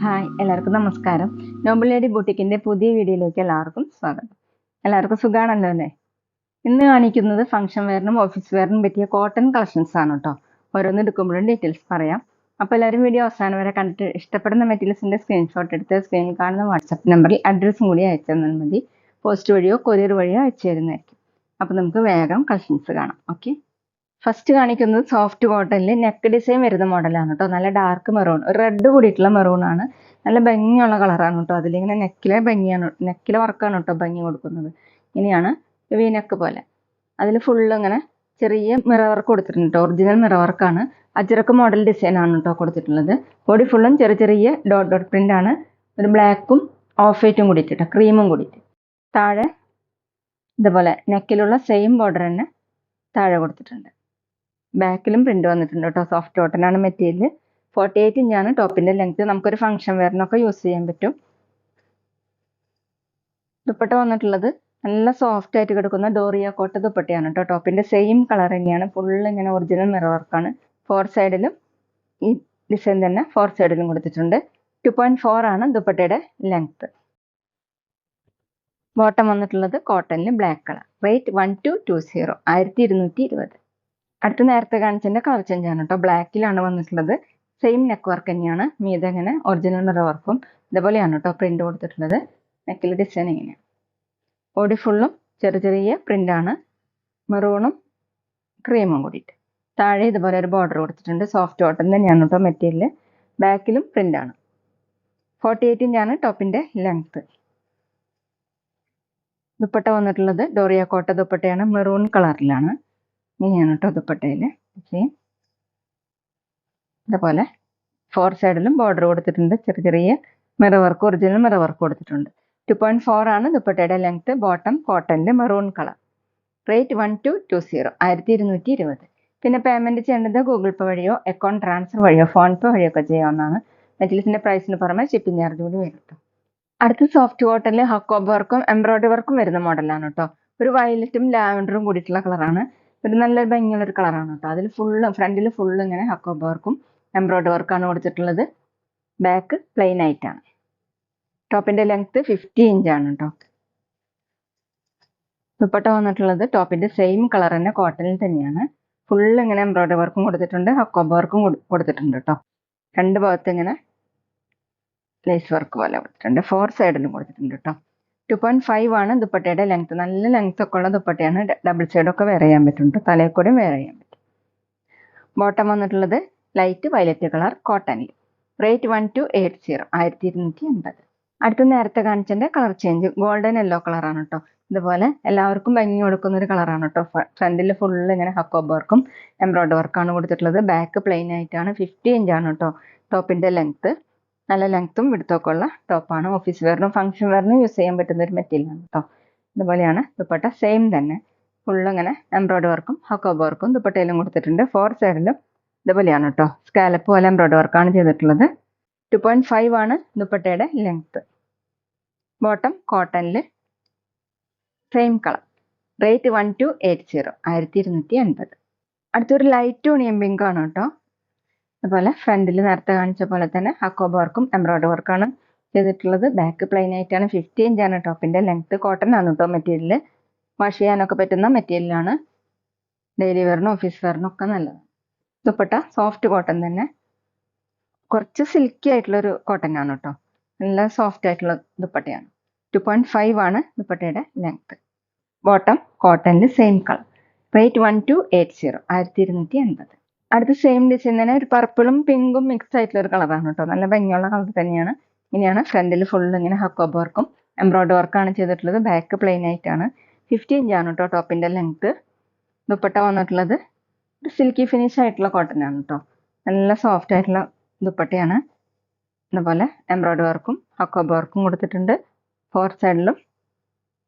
Hi, എല്ലാവർക്കും നമസ്കാരം. Noble lady ബൂട്ടിക്കിന്റെ പുതിയ വീഡിയോയിലേക്ക് എല്ലാവർക്കും സ്വാഗതം. എല്ലാവർക്കും സുഖാണല്ലോ അല്ലേ? ഇന്ന് കാണിക്കുന്നത് ഫംഗ്ഷൻ വെയറിനും ഓഫീസ് വെയറിനും പറ്റിയ കോട്ടൺ കളക്ഷൻസ് ആണ് കേട്ടോ. ഓരോന്ന് എടുക്കുമ്പോഴും ഡീറ്റെയിൽസ് പറയാം. അപ്പോൾ എല്ലാവരും വീഡിയോ അവസാനം വരെ കണ്ടിട്ട് ഇഷ്ടപ്പെടുന്ന മെറ്റീരിയൽസിന്റെ സ്ക്രീൻഷോട്ട് എടുത്ത് സ്ക്രീനിൽ കാണുന്ന വാട്സാപ്പ് നമ്പറിൽ അഡ്രസ്സും കൂടി അയച്ചു തന്നാൽ മതി. പോസ്റ്റ് വഴിയോ കൊറിയർ വഴിയോ അയച്ചു തരുന്നതായിരിക്കും. അപ്പോൾ നമുക്ക് വേഗം കളക്ഷൻസ് കാണാം. ഓക്കെ, ഫസ്റ്റ് കാണിക്കുന്നത് സോഫ്റ്റ് കോട്ടണിൽ നെക്ക് ഡിസൈൻ വരുന്ന മോഡലാണ് കേട്ടോ. നല്ല ഡാർക്ക് മെറൂൺ, ഒരു റെഡ് കൂടിയിട്ടുള്ള മെറൂൺ ആണ്. നല്ല ഭംഗിയുള്ള കളറാണ് കേട്ടോ. അതിലിങ്ങനെ നെക്കിലെ വർക്കാണ് കേട്ടോ ഭംഗി കൊടുക്കുന്നത്. ഇങ്ങനെയാണ് വി നെക്ക് പോലെ. അതിൽ ഫുള്ള് ഇങ്ങനെ ചെറിയ മിറർ വർക്ക് കൊടുത്തിട്ടുണ്ട് കേട്ടോ. ഒറിജിനൽ മിറർ വർക്കാണ്. അജ്രക്ക് മോഡൽ ഡിസൈൻ ആണ് കേട്ടോ കൊടുത്തിട്ടുള്ളത്. ബോഡി ഫുള്ളും ചെറിയ ചെറിയ ഡോട്ട് ഡോട്ട് പ്രിന്റ് ആണ്. ഒരു ബ്ലാക്കും ഓഫ് വൈറ്റും കൂടിയിട്ട് ക്രീമും കൂടിയിട്ട്. താഴെ ഇതുപോലെ നെക്കിലുള്ള സെയിം ബോർഡർ തന്നെ താഴെ കൊടുത്തിട്ടുണ്ട്. ബാക്കിലും പ്രിന്റ് വന്നിട്ടുണ്ട് കേട്ടോ. സോഫ്റ്റ് കോട്ടൺ ആണ് മെറ്റീരിയൽ. 48 ഇഞ്ചാണ് ടോപ്പിന്റെ ലെങ്ത്. നമുക്കൊരു ഫംഗ്ഷൻ വെയറിനൊക്കെ യൂസ് ചെയ്യാൻ പറ്റും. ദുപ്പട്ട വന്നിട്ടുള്ളത് നല്ല സോഫ്റ്റ് ആയിട്ട് കിടക്കുന്ന ഡോറിയ കോട്ട ദുപ്പട്ടയാണ് കേട്ടോ. ടോപ്പിന്റെ സെയിം കളർ തന്നെയാണ്. ഫുള്ള് ഇങ്ങനെ ഒറിജിനൽ മിറർ വർക്കാണ്. 4 സൈഡിലും ഈ ഡിസൈൻ തന്നെ 4 സൈഡിലും കൊടുത്തിട്ടുണ്ട്. 2.4 ആണ് ദുപ്പട്ടയുടെ ലെങ്ത്. ബോട്ടം വന്നിട്ടുള്ളത് കോട്ടണിൽ ബ്ലാക്ക് കളർ. റേറ്റ് 1220, 1220. അടുത്ത നേരത്തെ കാണിച്ചതിന്റെ കളർ ചേഞ്ച് ആണ് കേട്ടോ. ബ്ലാക്കിലാണ് വന്നിട്ടുള്ളത്. സെയിം നെക്ക് വർക്ക് തന്നെയാണ്. മീതെ ഇങ്ങനെ ഒറിജിനൽ മിറർ വർക്കും ഇതുപോലെയാണ് കേട്ടോ പ്രിന്റ് കൊടുത്തിട്ടുള്ളത്. നെക്കിൽ ഡിസൈൻ ഇങ്ങനെയാണ്. ബോഡി ഫുള്ളും ചെറിയ ചെറിയ പ്രിന്റ് ആണ്. മെറൂണും ക്രീമും കൂടിയിട്ട്. താഴെ ഇതുപോലെ ഒരു ബോർഡർ കൊടുത്തിട്ടുണ്ട്. സോഫ്റ്റ് കോട്ടൺ തന്നെയാണ് കേട്ടോ മെറ്റീരിയൽ. ബാക്കിലും പ്രിന്റ് ആണ്. 48 ഇഞ്ചാണ് ടോപ്പിന്റെ ലെങ്ത്. ദുപ്പട്ട വന്നിട്ടുള്ളത് ഡോറിയ കോട്ട ദുപ്പട്ടയാണ്. മെറൂൺ കളറിലാണ്. ഇങ്ങനെയാണ് കേട്ടോ ദുപ്പട്ടയില്. ഇതുപോലെ 4 സൈഡിലും ബോർഡർ കൊടുത്തിട്ടുണ്ട്. ചെറിയ ചെറിയ mirror work, original mirror work കൊടുത്തിട്ടുണ്ട്. 2.4 ആണ് ദുപ്പട്ടയുടെ ലെങ്ത്. ബോട്ടം കോട്ടണിൽ മെറൂൺ കളർ. റേറ്റ് 1220, 1220. പിന്നെ പേയ്മെന്റ് ചെയ്യേണ്ടത് ഗൂഗിൾ പേ വഴിയോ അക്കൗണ്ട് ട്രാൻസ്ഫർ വഴിയോ ഫോൺ പേ വഴിയോ ഒക്കെ ചെയ്യാവുന്നതാണ്. മെറ്റീരിയൽസിന്റെ പ്രൈസിന് പുറമെ ഷിപ്പിംഗ് ചാർജ് കൂടി വരും കേട്ടോ. അടുത്ത സോഫ്റ്റ് കോട്ടണിൽ ഹക്കോബ് വർക്കും എംബ്രോയിഡറി വർക്കും വരുന്ന മോഡലാണ് കേട്ടോ. ഒരു വയലറ്റും ലാവൻഡറും കൂടിയിട്ടുള്ള കളറാണ്. ഒരു നല്ല ഭംഗിയുള്ള ഒരു കളറാണ് കേട്ടോ. അതിൽ ഫുള്ള് ഫ്രണ്ടിൽ ഫുള്ള് ഇങ്ങനെ ഹക്കോബ് വർക്കും എംബ്രോയിഡറി വർക്കാണ് കൊടുത്തിട്ടുള്ളത്. ബാക്ക് പ്ലെയിൻ ആയിട്ടാണ്. ടോപ്പിന്റെ ലെങ്ത് 50 ഇഞ്ചാണ് കേട്ടോ. ദുപ്പട്ട വന്നിട്ടുള്ളത് ടോപ്പിന്റെ സെയിം കളർ തന്നെ കോട്ടണിൽ തന്നെയാണ്. ഫുള്ള് ഇങ്ങനെ എംബ്രോയിഡറി വർക്കും കൊടുത്തിട്ടുണ്ട്. ഹക്കോബ് വർക്കും കൊടുത്തിട്ടുണ്ട് കേട്ടോ. രണ്ട് ഭാഗത്ത് ഇങ്ങനെ ലേസ് വർക്ക് പോലെ കൊടുത്തിട്ടുണ്ട്. 4 സൈഡിലും കൊടുത്തിട്ടുണ്ട് കേട്ടോ. 2.5 ആണ് ദുപ്പട്ടയുടെ ലെങ്ത്. നല്ല ലെങ്ത് ഒക്കെ ഉള്ള ദുപ്പട്ടയാണ്. ഡബിൾ സൈഡൊക്കെ വെയർ ചെയ്യാൻ പറ്റും. തലയിൽ കൂടെ വെയർ ചെയ്യാൻ പറ്റും. ബോട്ടം വന്നിട്ടുള്ളത് ലൈറ്റ് വയലറ്റ് കളർ കോട്ടണിൽ. റേറ്റ് 1280, 1280. അടുത്ത നേരത്തെ കാണിച്ചതിന്റെ കളർ ചേഞ്ച് ഗോൾഡൻ യെല്ലോ കളറാണ് കേട്ടോ. ഇതുപോലെ എല്ലാവർക്കും ഭംഗി കൊടുക്കുന്ന ഒരു കളറാണ് കേട്ടോ. ഫ്രണ്ടിൽ ഫുള്ള് ഇങ്ങനെ ഹക്കോബ് വർക്കും എംബ്രോയിഡറി വർക്കാണ് കൊടുത്തിട്ടുള്ളത്. ബാക്ക് പ്ലെയിൻ ആയിട്ടാണ്. 50 ഇഞ്ചാണ് കേട്ടോ ടോപ്പിന്റെ ലെങ്ത്. നല്ല ലെങ്ത്തും വിടുത്തൊക്കെ ഉള്ള ടോപ്പാണ്. ഓഫീസ് വെയറിനും ഫംഗ്ഷൻ വെയറിനും യൂസ് ചെയ്യാൻ പറ്റുന്ന ഒരു മെറ്റീരിയലാണ് കേട്ടോ. ഇതുപോലെയാണ് ദുപ്പട്ട. സെയിം തന്നെ ഫുള്ള് ഇങ്ങനെ എംബ്രോയിഡറി വർക്കും ഹക്കോബ് വർക്കും ദുപ്പട്ടയിലും കൊടുത്തിട്ടുണ്ട്. 4 സൈഡിലും ഇതുപോലെയാണ് കേട്ടോ. സ്കാലപ്പ് പോലെ എംബ്രോയിഡറി വർക്കാണ് ചെയ്തിട്ടുള്ളത്. 2.5 ആണ് ദുപ്പട്ടയുടെ ലെങ്ത്. ബോട്ടം കോട്ടണിൽ സെയിം കളർ. റേറ്റ് 1280, 1280. അടുത്തൊരു ലൈറ്റ് ഓണിയൻ പിങ്ക് ആണ് കേട്ടോ. അതുപോലെ ഫ്രണ്ടിൽ നേരത്തെ കാണിച്ച പോലെ തന്നെ ഹക്കോബ് വർക്കും എംബ്രോയിഡറി വർക്കാണ് ചെയ്തിട്ടുള്ളത്. ബാക്ക് പ്ലെയിൻ ആയിട്ടാണ്. 50 ഇഞ്ചാണ് ടോപ്പിന്റെ ലെങ്ത്. കോട്ടൺ ആണ് കേട്ടോ മെറ്റീരിയൽ. വാഷ് ചെയ്യാനൊക്കെ പറ്റുന്ന മെറ്റീരിയലാണ്. ഡെയിലി വെയറിനും ഓഫീസ് വെയറിനും ഒക്കെ നല്ലതാണ്. ദുപ്പട്ട സോഫ്റ്റ് കോട്ടൺ തന്നെ. കുറച്ച് സിൽക്കി ആയിട്ടുള്ളൊരു കോട്ടൺ ആണ് കേട്ടോ. നല്ല സോഫ്റ്റ് ആയിട്ടുള്ള ദുപ്പട്ടയാണ്. 2.5 ആണ് ദുപ്പട്ടയുടെ ലെങ്ത്. ബോട്ടം കോട്ടണിൽ സെയിം കളർ. റേറ്റ് 1280, 1280. അടുത്ത സെയിം ഡിസൈൻ തന്നെ ഒരു പർപ്പിളും പിങ്കും മിക്സ് ആയിട്ടുള്ള ഒരു കളറാണ് കേട്ടോ. നല്ല ഭംഗിയുള്ള കളർ തന്നെയാണ്. ഇങ്ങനെയാണ് ഫ്രണ്ടിൽ ഫുള്ള് ഇങ്ങനെ ഹക്കോബ് വർക്കും എംബ്രോയിഡറി വർക്കാണ് ചെയ്തിട്ടുള്ളത്. ബാക്ക് പ്ലെയിൻ ആയിട്ടാണ്. 50 ഇഞ്ചാണ് കേട്ടോ ടോപ്പിന്റെ ലെങ്ത്. ദുപ്പട്ട വന്നിട്ടുള്ളത് ഒരു സിൽക്കി ഫിനിഷ് ആയിട്ടുള്ള കോട്ടൺ ആണ് കേട്ടോ. നല്ല സോഫ്റ്റ് ആയിട്ടുള്ള ദുപ്പട്ടയാണ്. അതുപോലെ എംബ്രോയിഡറി വർക്കും ഹക്കോബ് വർക്കും കൊടുത്തിട്ടുണ്ട്. 4 സൈഡിലും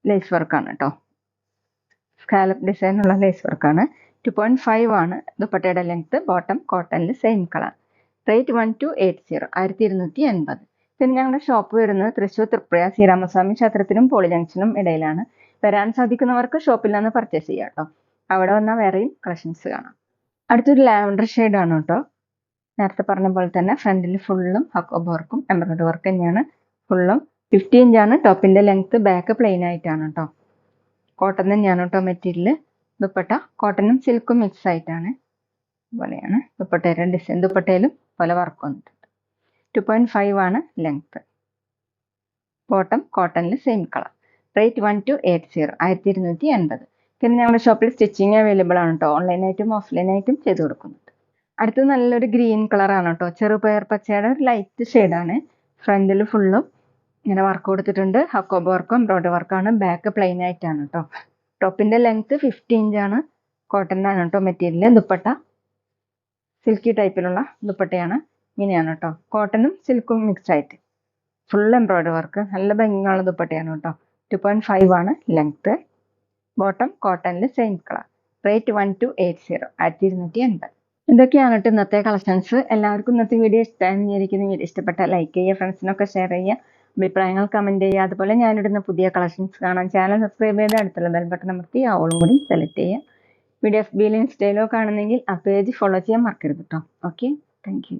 ലേസ് വർക്കാണ് കേട്ടോ. സ്കാലപ്പ് ഡിസൈനുള്ള ലേസ് വർക്കാണ്. 2.5 ആണ് ദുപ്പട്ടയുടെ ലെങ്ത്. ബോട്ടം കോട്ടണിൽ സെയിം കളർ. റേറ്റ് 1280, 1280. പിന്നെ ഞങ്ങളുടെ ഷോപ്പ് വരുന്നത് തൃശ്ശൂർ തൃപ്രയ ശ്രീരാമസ്വാമി ക്ഷേത്രത്തിനും പോളി ജംഗ്ഷനും ഇടയിലാണ്. വരാൻ സാധിക്കുന്നവർക്ക് ഷോപ്പിൽ നിന്ന് പർച്ചേസ് ചെയ്യാം കേട്ടോ. അവിടെ വന്നാൽ വേറെയും കളക്ഷൻസ് കാണാം. അടുത്തൊരു ലാവൻഡർ ഷെയ്ഡാണ് കേട്ടോ. നേരത്തെ പറഞ്ഞ പോലെ തന്നെ ഫ്രണ്ടിൽ ഫുള്ളും ഹക്കോബ വർക്കും എംബ്രോയിഡറി വർക്ക് തന്നെയാണ്. ഫുള്ളും 50 ഇഞ്ചാണ് ടോപ്പിൻ്റെ ലെങ്ത്ത്. ബാക്ക് പ്ലെയിൻ ആയിട്ടാണ് കേട്ടോ. കോട്ടൺ തന്നെയാണ് കേട്ടോ മെറ്റീരിയൽ. ദുപ്പട്ട കോട്ടനും സിൽക്കും മിക്സ് ആയിട്ടാണ്. ഇതുപോലെയാണ് ദുപ്പട്ടയുടെ ഡിസൈൻ. ദുപ്പട്ടയിലും പല വർക്ക് വന്നിട്ടുണ്ട്. 2.5 ആണ് ലെങ്ത്ത്. ബോട്ടം കോട്ടണിൽ സെയിം കളർ. റേറ്റ് 1280, 1280. പിന്നെ ഞങ്ങളുടെ ഷോപ്പിൽ സ്റ്റിച്ചിങ് അവൈലബിൾ ആണ് കേട്ടോ. ഓൺലൈനായിട്ടും ഓഫ്ലൈനായിട്ടും ചെയ്ത് കൊടുക്കുന്നുണ്ട്. അടുത്തത് നല്ലൊരു ഗ്രീൻ കളറാണ് കേട്ടോ. ചെറുപയർ പച്ചയുടെ ഒരു ലൈറ്റ് ഷെയ്ഡാണ്. ഫ്രണ്ടിൽ ഫുള്ളും ഇങ്ങനെ വർക്ക് കൊടുത്തിട്ടുണ്ട്. ഹക്കോബ വർക്കും എംബ്രോയിഡറി വർക്കാണ്. ബാക്ക് പ്ലെയിൻ ആയിട്ടാണ് കേട്ടോ. ടോപ്പിൻ്റെ ലെങ്ത്ത് 50 ഇഞ്ചാണ്. കോട്ടനാണ് കേട്ടോ മെറ്റീരിയൽ. ദുപ്പട്ട സിൽക്കി ടൈപ്പിലുള്ള ദുപ്പട്ടയാണ്. ഇങ്ങനെയാണ് കേട്ടോ. കോട്ടനും സിൽക്കും മിക്സ് ആയിട്ട് ഫുൾ എംബ്രോയിഡറി വർക്ക്. നല്ല ഭംഗിയുള്ള ദുപ്പട്ടയാണ് കേട്ടോ. 2.5 ആണ് ലെങ്ത്ത്. ബോട്ടം കോട്ടണിൽ സെയിം കളർ. റേറ്റ് 1280, 1280. ഇതൊക്കെയാണ് കേട്ടോ ഇന്നത്തെ കളക്ഷൻസ്. എല്ലാവർക്കും ഇന്നത്തെ വീഡിയോ ഇഷ്ടമായെന്ന് വിചാരിക്കുന്നു. വീഡിയോ ഇഷ്ടപ്പെട്ടാൽ ലൈക്ക് ചെയ്യുക, ഫ്രണ്ട്സിനൊക്കെ ഷെയർ ചെയ്യുക, അഭിപ്രായങ്ങൾ കമൻറ്റ് ചെയ്യുക. അതുപോലെ ഞാനിടുന്ന പുതിയ കളക്ഷൻസ് കാണാൻ ചാനൽ സബ്സ്ക്രൈബ് ചെയ്ത് അടുത്തുള്ള ബെൽ ബട്ടൺ അമർത്തി ഓളും കൂടി സെലക്ട് ചെയ്യുക. വീഡിയോ FB-യിലും ഇൻസ്റ്റയിലോ കാണുന്നെങ്കിൽ ആ പേജ് ഫോളോ ചെയ്യാൻ മറക്കരുത് കേട്ടോ. Okay, thank you.